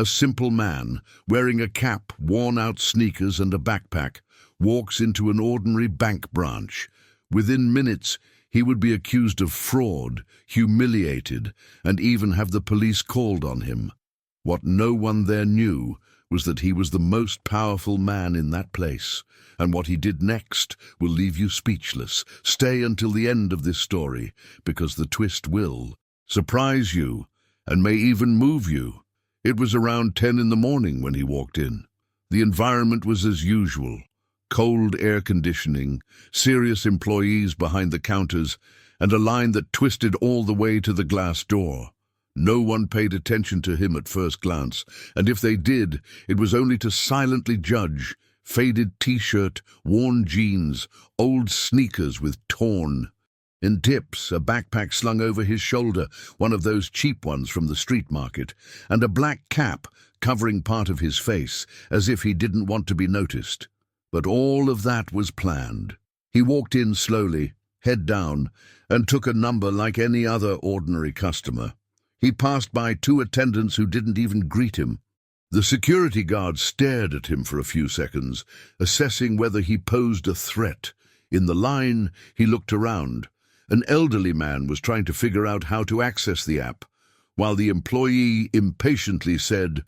A simple man, wearing a cap, worn-out sneakers and a backpack, walks into an ordinary bank branch. Within minutes, he would be accused of fraud, humiliated, and even have the police called on him. What no one there knew was that he was the most powerful man in that place, and what he did next will leave you speechless. Stay until the end of this story, because the twist will surprise you and may even move you. It was around 10 in the morning when he walked in. The environment was as usual. Cold air conditioning, serious employees behind the counters, and a line that twisted all the way to the glass door. No one paid attention to him at first glance, and if they did, it was only to silently judge. Faded t-shirt, worn jeans, old sneakers with torn. In tips, a backpack slung over his shoulder, one of those cheap ones from the street market, and a black cap covering part of his face, as if he didn't want to be noticed. But all of that was planned. He walked in slowly, head down, and took a number like any other ordinary customer. He passed by 2 attendants who didn't even greet him. The security guard stared at him for a few seconds, assessing whether he posed a threat. In the line, he looked around. An elderly man was trying to figure out how to access the app, while the employee impatiently said,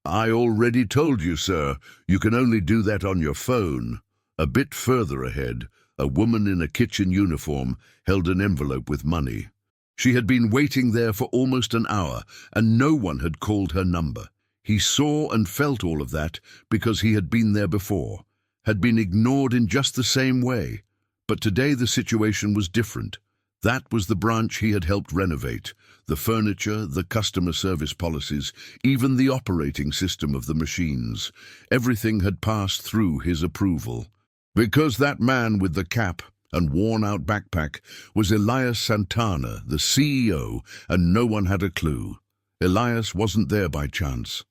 "I already told you, sir, you can only do that on your phone." A bit further ahead, a woman in a kitchen uniform held an envelope with money. She had been waiting there for almost an hour, and no one had called her number. He saw and felt all of that because he had been there before, had been ignored in just the same way. But today the situation was different. That was the branch he had helped renovate. The furniture, the customer service policies, even the operating system of the machines. Everything had passed through his approval. Because that man with the cap and worn-out backpack was Elias Santana, the CEO, and no one had a clue. Elias wasn't there by chance.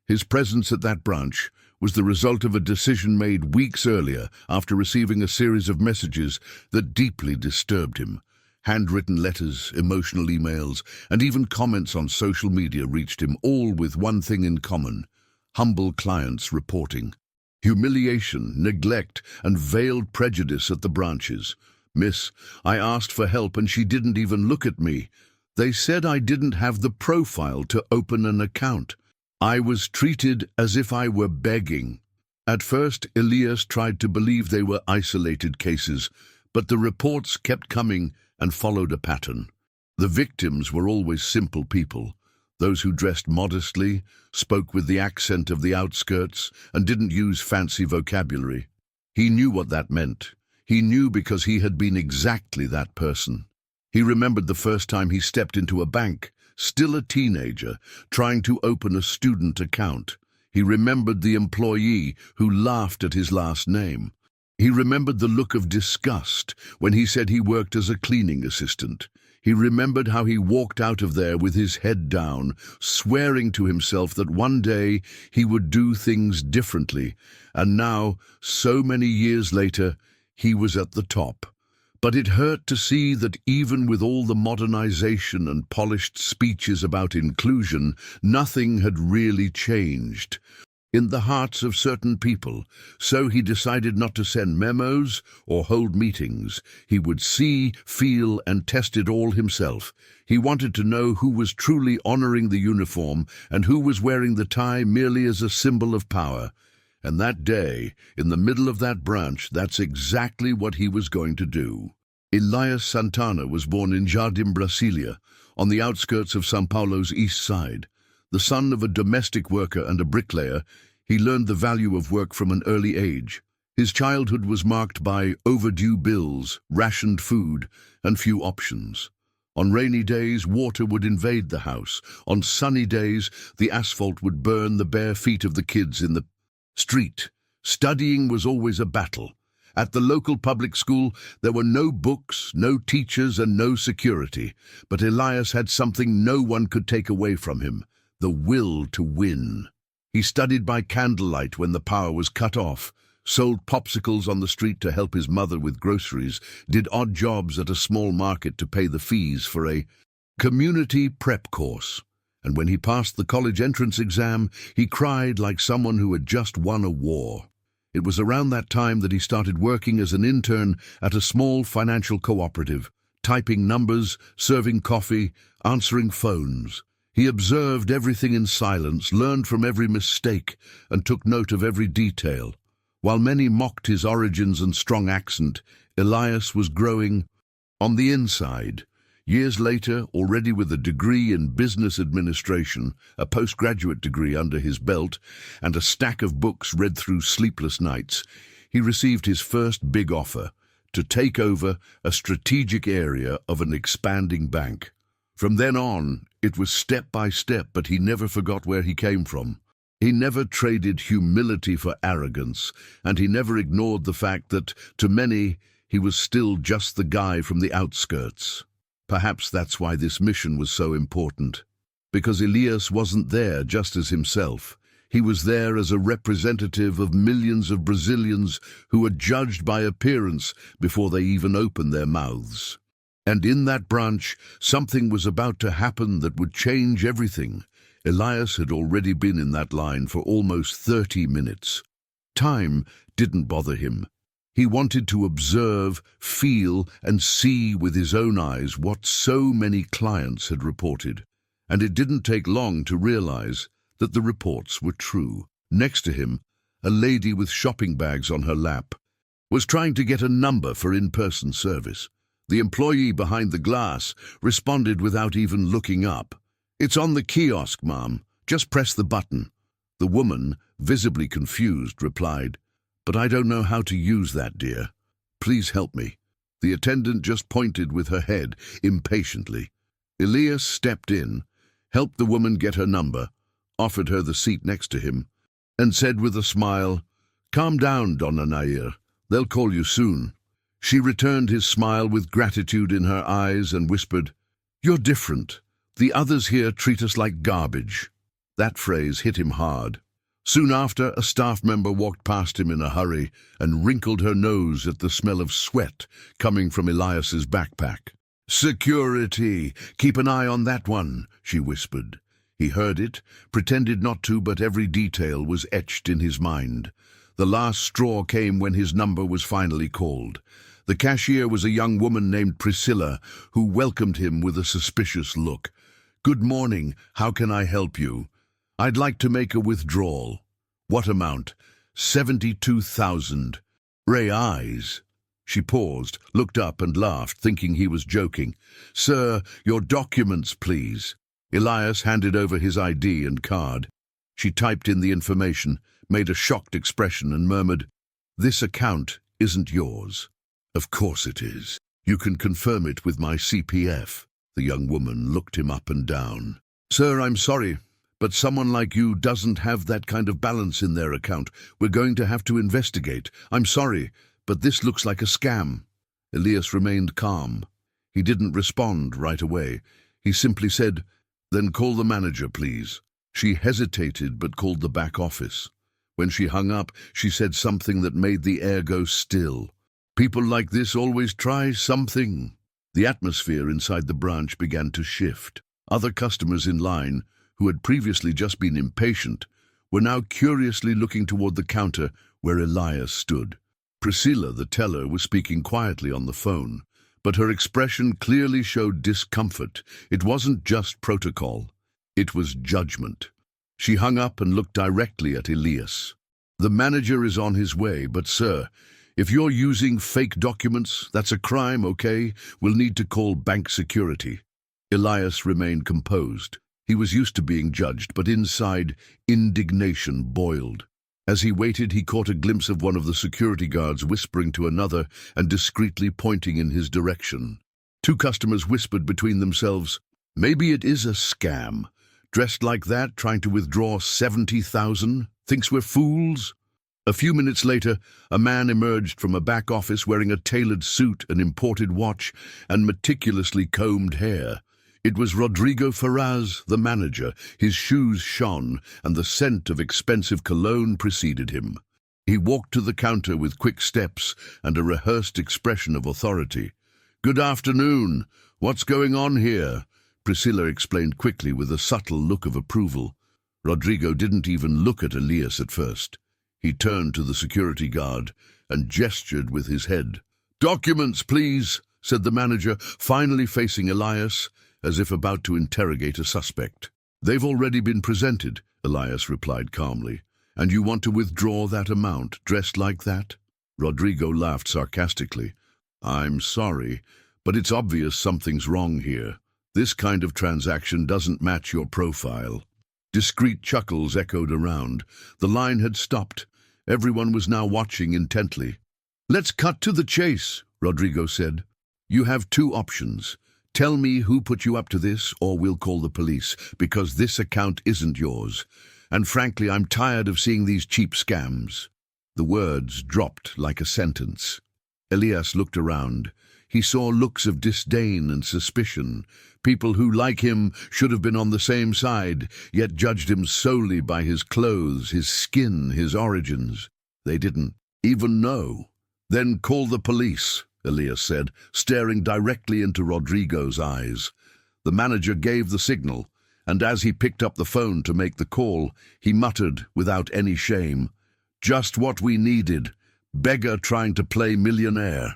His presence at that branch was the result of a decision made weeks earlier after receiving a series of messages that deeply disturbed him. Handwritten letters, emotional emails, and even comments on social media reached him, all with one thing in common: humble clients reporting humiliation, neglect, and veiled prejudice at the branches. "Miss, I asked for help and she didn't even look at me. They said I didn't have the profile to open an account. I was treated as if I were begging." At first, Elias tried to believe they were isolated cases, but the reports kept coming and followed a pattern. The victims were always simple people, those who dressed modestly, spoke with the accent of the outskirts, and didn't use fancy vocabulary. He knew what that meant. He knew because he had been exactly that person. He remembered the first time he stepped into a bank, still a teenager, trying to open a student account. He remembered the employee who laughed at his last name. He remembered the look of disgust when he said he worked as a cleaning assistant. He remembered how he walked out of there with his head down, swearing to himself that one day he would do things differently. And now, so many years later, he was at the top. But it hurt to see that even with all the modernization and polished speeches about inclusion, nothing had really changed in the hearts of certain people. So he decided not to send memos or hold meetings. He would see, feel, and test it all himself. He wanted to know who was truly honoring the uniform and who was wearing the tie merely as a symbol of power. And that day, in the middle of that branch, that's exactly what he was going to do. Elias Santana was born in Jardim, Brasília, on the outskirts of São Paulo's east side. The son of a domestic worker and a bricklayer, he learned the value of work from an early age. His childhood was marked by overdue bills, rationed food, and few options. On rainy days, water would invade the house. On sunny days, the asphalt would burn the bare feet of the kids in the street. Studying was always a battle. At the local public school, there were no books, no teachers, and no security. But Elias had something no one could take away from him: the will to win. He studied by candlelight when the power was cut off, sold popsicles on the street to help his mother with groceries, did odd jobs at a small market to pay the fees for a community prep course. And when he passed the college entrance exam, he cried like someone who had just won a war. It was around that time that he started working as an intern at a small financial cooperative, typing numbers, serving coffee, answering phones. He observed everything in silence, learned from every mistake, and took note of every detail. While many mocked his origins and strong accent, Elias was growing on the inside. Years later, already with a degree in business administration, a postgraduate degree under his belt, and a stack of books read through sleepless nights, he received his first big offer to take over a strategic area of an expanding bank. From then on, it was step by step, but he never forgot where he came from. He never traded humility for arrogance, and he never ignored the fact that, to many, he was still just the guy from the outskirts. Perhaps that's why this mission was so important. Because Elias wasn't there just as himself. He was there as a representative of millions of Brazilians who were judged by appearance before they even opened their mouths. And in that branch, something was about to happen that would change everything. Elias had already been in that line for almost 30 minutes. Time didn't bother him. He wanted to observe, feel, and see with his own eyes what so many clients had reported. And it didn't take long to realize that the reports were true. Next to him, a lady with shopping bags on her lap was trying to get a number for in-person service. The employee behind the glass responded without even looking up. "It's on the kiosk, ma'am. Just press the button." The woman, visibly confused, replied, "But I don't know how to use that, dear. Please help me." The attendant just pointed with her head, impatiently. Elias stepped in, helped the woman get her number, offered her the seat next to him, and said with a smile, "Calm down, Donna Nair. They'll call you soon." She returned his smile with gratitude in her eyes and whispered, "You're different. The others here treat us like garbage." That phrase hit him hard. Soon after, a staff member walked past him in a hurry and wrinkled her nose at the smell of sweat coming from Elias's backpack. "Security! Keep an eye on that one," she whispered. He heard it, pretended not to, but every detail was etched in his mind. The last straw came when his number was finally called. The cashier was a young woman named Priscilla, who welcomed him with a suspicious look. "Good morning. How can I help you?" "I'd like to make a withdrawal." "What amount?" 72,000 reais. She paused, looked up and laughed, thinking he was joking. "Sir, your documents, please." Elias handed over his ID and card. She typed in the information, made a shocked expression and murmured, "This account isn't yours." "Of course it is. You can confirm it with my CPF." The young woman looked him up and down. "Sir, I'm sorry, but someone like you doesn't have that kind of balance in their account. We're going to have to investigate. I'm sorry, but this looks like a scam." Elias remained calm. He didn't respond right away. He simply said, "Then call the manager, please." She hesitated but called the back office. When she hung up, she said something that made the air go still. "People like this always try something." The atmosphere inside the branch began to shift. Other customers in line, who had previously just been impatient, were now curiously looking toward the counter where Elias stood. Priscilla, the teller, was speaking quietly on the phone, but her expression clearly showed discomfort. It wasn't just protocol. It was judgment. She hung up and looked directly at Elias. "The manager is on his way, but sir, if you're using fake documents, that's a crime, okay? We'll need to call bank security." Elias remained composed. He was used to being judged, but inside, indignation boiled. As he waited, he caught a glimpse of one of the security guards whispering to another and discreetly pointing in his direction. Two customers whispered between themselves, "Maybe it is a scam. Dressed like that, trying to withdraw 70,000? Thinks we're fools?" A few minutes later, a man emerged from a back office wearing a tailored suit, an imported watch, and meticulously combed hair. It was Rodrigo Ferraz, the manager. His shoes shone, and the scent of expensive cologne preceded him. He walked to the counter with quick steps and a rehearsed expression of authority. "Good afternoon. What's going on here?" Priscilla explained quickly with a subtle look of approval. Rodrigo didn't even look at Elias at first. He turned to the security guard and gestured with his head. "Documents, please," said the manager, finally facing Elias, as if about to interrogate a suspect. "They've already been presented," Elias replied calmly. "And you want to withdraw that amount, dressed like that?" Rodrigo laughed sarcastically. "I'm sorry, but it's obvious something's wrong here. This kind of transaction doesn't match your profile." Discreet chuckles echoed around. The line had stopped. Everyone was now watching intently. "Let's cut to the chase," Rodrigo said. "You have two options. Tell me who put you up to this, or we'll call the police, because this account isn't yours. And frankly, I'm tired of seeing these cheap scams." The words dropped like a sentence. Elias looked around. He saw looks of disdain and suspicion. People who, like him, should have been on the same side, yet judged him solely by his clothes, his skin, his origins. They didn't even know. "Then call the police," Elias said, staring directly into Rodrigo's eyes. The manager gave the signal, and as he picked up the phone to make the call, he muttered without any shame, "Just what we needed. Beggar trying to play millionaire."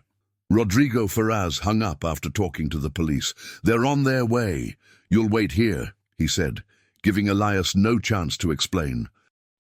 Rodrigo Ferraz hung up after talking to the police. "They're on their way. You'll wait here," he said, giving Elias no chance to explain,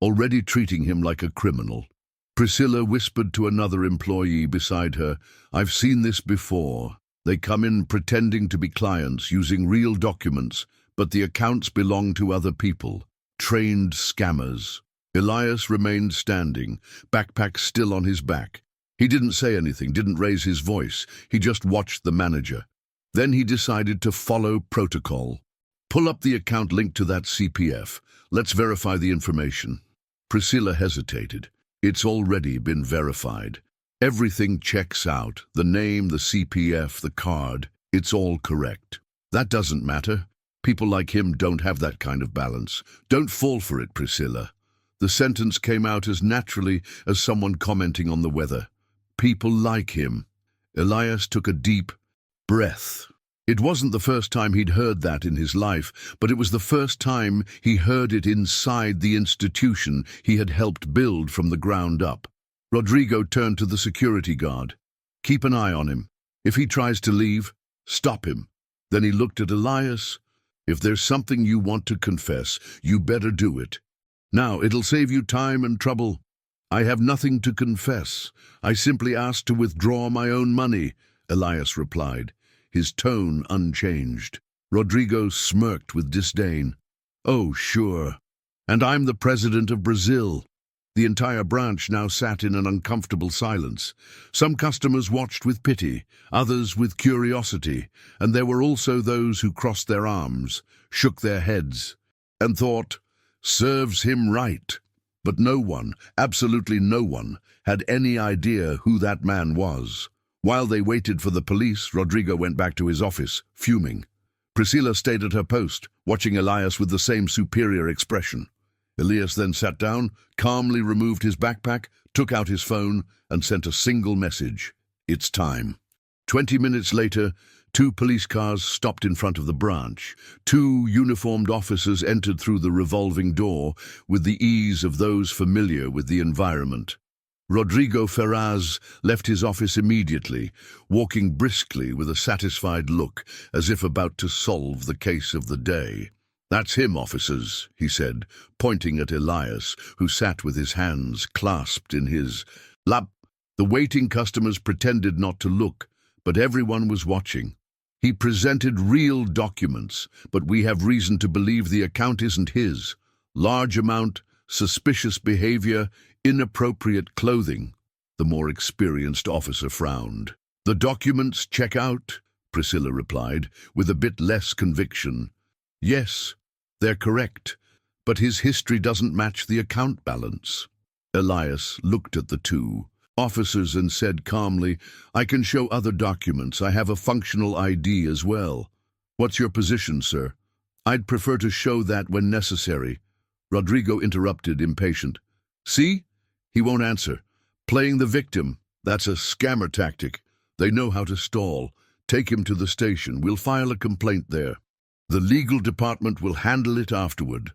already treating him like a criminal. Priscilla whispered to another employee beside her, "I've seen this before. They come in pretending to be clients, using real documents, but the accounts belong to other people. Trained scammers." Elias remained standing, backpack still on his back. He didn't say anything, didn't raise his voice. He just watched the manager. Then he decided to follow protocol. "Pull up the account linked to that CPF. Let's verify the information." Priscilla hesitated. "It's already been verified. Everything checks out. The name, the CPF, the card. It's all correct." "That doesn't matter. People like him don't have that kind of balance. Don't fall for it, Priscilla." The sentence came out as naturally as someone commenting on the weather. "People like him." Elias took a deep breath. It wasn't the first time he'd heard that in his life, but it was the first time he heard it inside the institution he had helped build from the ground up. Rodrigo turned to the security guard. "Keep an eye on him. If he tries to leave, stop him." Then he looked at Elias. "If there's something you want to confess, you better do it. Now, it'll save you time and trouble." "I have nothing to confess. I simply asked to withdraw my own money," Elias replied, his tone unchanged. Rodrigo smirked with disdain. "Oh, sure. And I'm the president of Brazil." The entire branch now sat in an uncomfortable silence. Some customers watched with pity, others with curiosity, and there were also those who crossed their arms, shook their heads, and thought, "Serves him right." But no one, absolutely no one, had any idea who that man was. While they waited for the police, Rodrigo went back to his office, fuming. Priscilla stayed at her post, watching Elias with the same superior expression. Elias then sat down, calmly removed his backpack, took out his phone, and sent a single message. "It's time." 20 minutes later, 2 police cars stopped in front of the branch. 2 uniformed officers entered through the revolving door with the ease of those familiar with the environment. Rodrigo Ferraz left his office immediately, walking briskly with a satisfied look, as if about to solve the case of the day. "That's him, officers," he said, pointing at Elias, who sat with his hands clasped in his lap. The waiting customers pretended not to look, but everyone was watching. "He presented real documents, but we have reason to believe the account isn't his. Large amount, suspicious behavior, inappropriate clothing." The more experienced officer frowned. "The documents check out," Priscilla replied, with a bit less conviction. "Yes, they're correct, but his history doesn't match the account balance." Elias looked at the 2 officers and said calmly, "I can show other documents. I have a functional ID as well." "What's your position, sir?" "I'd prefer to show that when necessary." Rodrigo interrupted, impatient. "See? He won't answer. Playing the victim. That's a scammer tactic. They know how to stall. Take him to the station. We'll file a complaint there." The legal department will handle it afterward.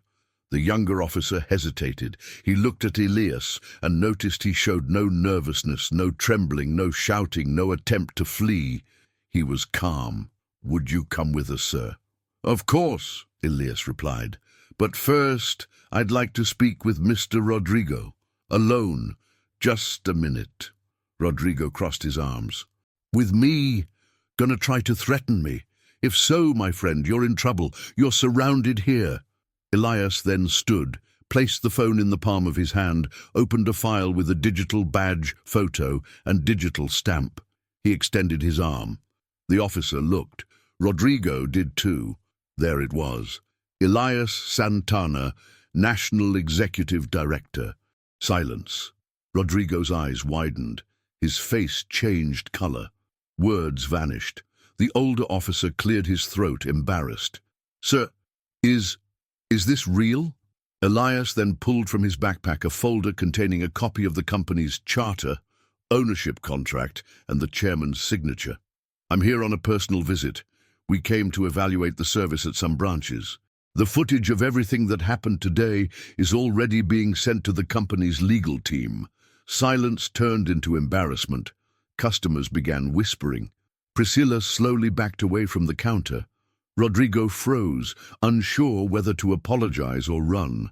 The younger officer hesitated. He looked at Elias and noticed he showed no nervousness, no trembling, no shouting, no attempt to flee. He was calm. "Would you come with us, sir?" "Of course," Elias replied. "But first, I'd like to speak with Mr. Rodrigo. Alone. Just a minute." Rodrigo crossed his arms. "With me? Gonna try to threaten me? If so, my friend, you're in trouble. You're surrounded here." Elias then stood, placed the phone in the palm of his hand, opened a file with a digital badge, photo, and digital stamp. He extended his arm. The officer looked. Rodrigo did too. There it was. Elias Santana, National Executive Director. Silence. Rodrigo's eyes widened. His face changed color. Words vanished. The older officer cleared his throat, embarrassed. "Sir, is this real?" Elias then pulled from his backpack a folder containing a copy of the company's charter, ownership contract, and the chairman's signature. "I'm here on a personal visit. We came to evaluate the service at some branches. The footage of everything that happened today is already being sent to the company's legal team." Silence turned into embarrassment. Customers began whispering. Priscilla slowly backed away from the counter. Rodrigo froze, unsure whether to apologize or run.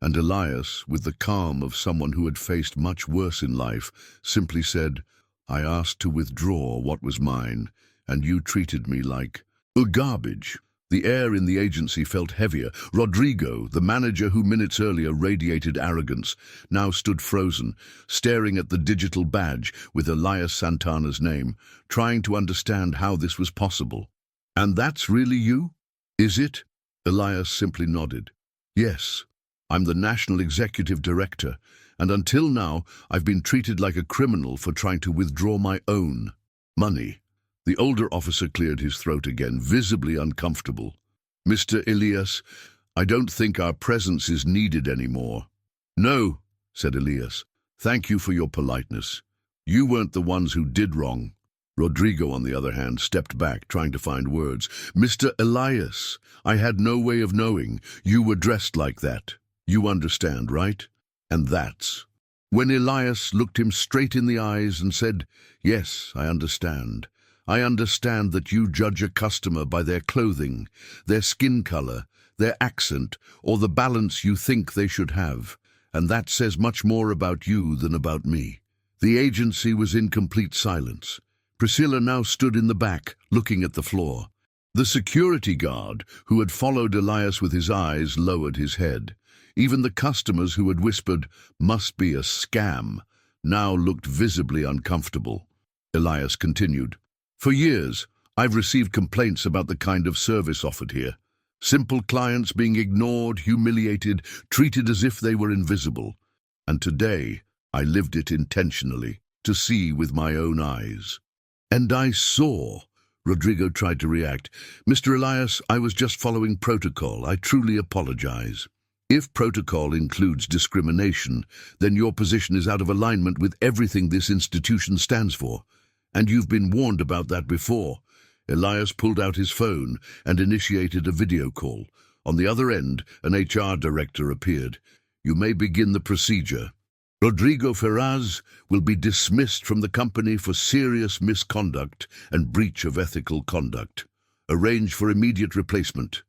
And Elias, with the calm of someone who had faced much worse in life, simply said, "I asked to withdraw what was mine, and you treated me like garbage." The air in the agency felt heavier. Rodrigo, the manager who minutes earlier radiated arrogance, now stood frozen, staring at the digital badge with Elias Santana's name, trying to understand how this was possible. "And that's really you? Is it?" Elias simply nodded. "Yes, I'm the National Executive Director, and until now I've been treated like a criminal for trying to withdraw my own money." The older officer cleared his throat again, visibly uncomfortable. "Mr. Elias, I don't think our presence is needed anymore." "No," said Elias. "Thank you for your politeness. You weren't the ones who did wrong." Rodrigo, on the other hand, stepped back, trying to find words. "Mr. Elias, I had no way of knowing. You were dressed like that. You understand, right? And that's..." When Elias looked him straight in the eyes and said, "Yes, I understand. I understand that you judge a customer by their clothing, their skin color, their accent, or the balance you think they should have, and that says much more about you than about me." The agency was in complete silence. Priscilla now stood in the back, looking at the floor. The security guard, who had followed Elias with his eyes, lowered his head. Even the customers who had whispered, "Must be a scam," now looked visibly uncomfortable. Elias continued, "For years, I've received complaints about the kind of service offered here. Simple clients being ignored, humiliated, treated as if they were invisible. And today, I lived it intentionally, to see with my own eyes." "And I saw," Rodrigo tried to react. "Mr. Elias, I was just following protocol. I truly apologize." If protocol includes discrimination, then your position is out of alignment with everything this institution stands for. And you've been warned about that before. Elias pulled out his phone and initiated a video call. On the other end, an HR director appeared. "You may begin the procedure. Rodrigo Ferraz will be dismissed from the company for serious misconduct and breach of ethical conduct. Arrange for immediate replacement.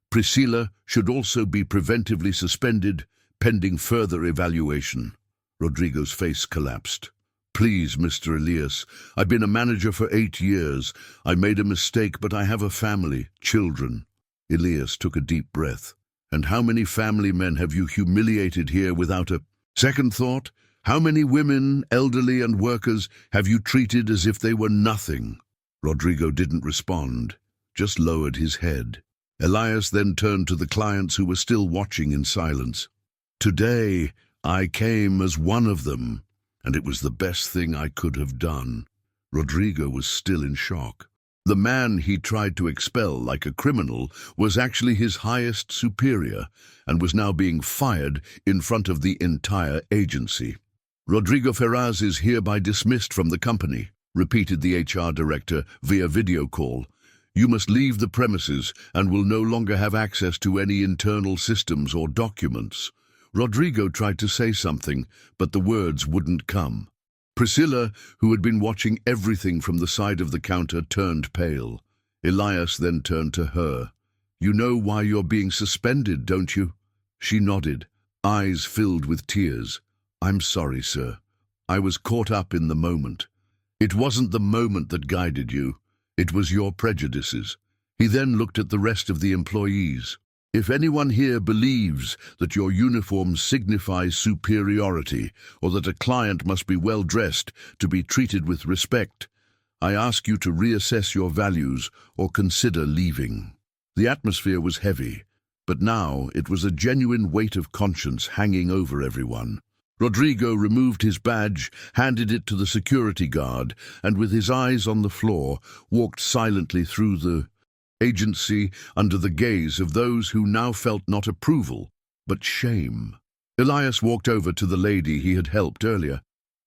Priscilla should also be preventively suspended, pending further evaluation." Rodrigo's face collapsed. "Please, Mr. Elias, I've been a manager for 8 years. I made a mistake, but I have a family, children." Elias took a deep breath. "And how many family men have you humiliated here without a second thought? How many women, elderly and workers, have you treated as if they were nothing?" Rodrigo didn't respond, just lowered his head. Elias then turned to the clients who were still watching in silence. "Today, I came as one of them, and it was the best thing I could have done." Rodrigo was still in shock. The man he tried to expel like a criminal was actually his highest superior and was now being fired in front of the entire agency. "Rodrigo Ferraz is hereby dismissed from the company," repeated the HR director via video call. You must leave the premises and will no longer have access to any internal systems or documents." Rodrigo tried to say something, but the words wouldn't come. Priscilla, who had been watching everything from the side of the counter, turned pale. Elias then turned to her. "You know why you're being suspended, don't you?" She nodded, eyes filled with tears. "I'm sorry, sir. I was caught up in the moment." "It wasn't the moment that guided you. It was your prejudices." He then looked at the rest of the employees. "If anyone here believes that your uniform signifies superiority or that a client must be well dressed to be treated with respect, I ask you to reassess your values or consider leaving." The atmosphere was heavy, but now it was a genuine weight of conscience hanging over everyone. Rodrigo removed his badge, handed it to the security guard, and with his eyes on the floor, walked silently through the agency under the gaze of those who now felt not approval, but shame. Elias walked over to the lady he had helped earlier.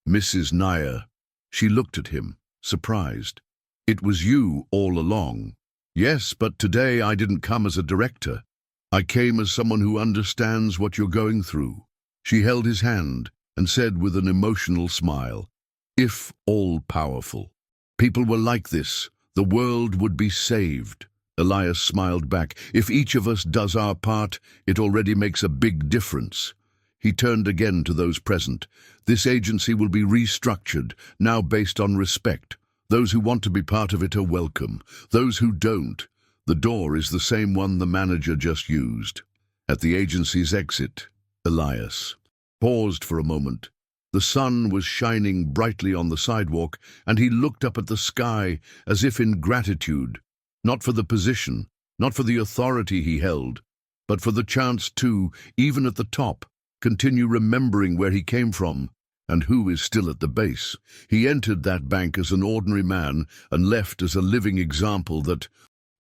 "Mrs. Nair." She looked at him, surprised. "It was you all along." "Yes, but today I didn't come as a director. I came as someone who understands what you're going through." She held his hand and said with an emotional smile, "If all-powerful people were like this, the world would be saved." Elias smiled back. "If each of us does our part, it already makes a big difference." He turned again to those present. "This agency will be restructured, now based on respect. Those who want to be part of it are welcome. Those who don't, the door is the same one the manager just used." At the agency's exit, Elias paused for a moment. The sun was shining brightly on the sidewalk, and he looked up at the sky as if in gratitude, not for the position, not for the authority he held, but for the chance to, even at the top, continue remembering where he came from and who is still at the base. He entered that bank as an ordinary man and left as a living example that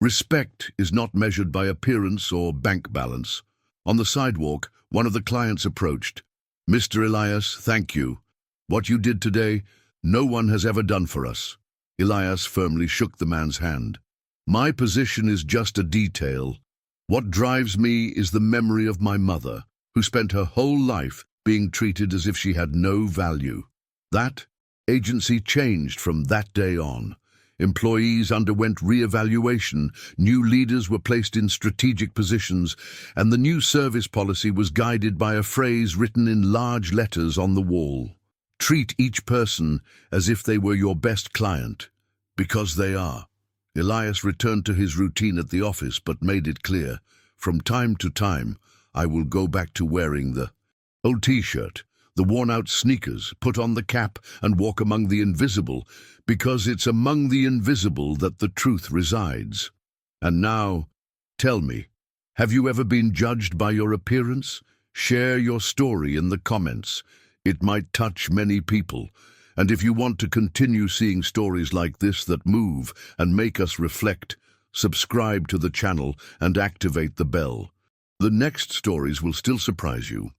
respect is not measured by appearance or bank balance. On the sidewalk, one of the clients approached. "Mr. Elias, thank you. What you did today, no one has ever done for us." Elias firmly shook the man's hand. "My position is just a detail. What drives me is the memory of my mother, who spent her whole life being treated as if she had no value." That agency changed from that day on. Employees underwent re-evaluation, new leaders were placed in strategic positions, and the new service policy was guided by a phrase written in large letters on the wall. "Treat each person as if they were your best client, because they are." Elias returned to his routine at the office, but made it clear, "From time to time, I will go back to wearing the old t-shirt, the worn-out sneakers, put on the cap, and walk among the invisible, because it's among the invisible that the truth resides." And now, tell me, have you ever been judged by your appearance? Share your story in the comments. It might touch many people. And if you want to continue seeing stories like this that move and make us reflect, subscribe to the channel and activate the bell. The next stories will still surprise you.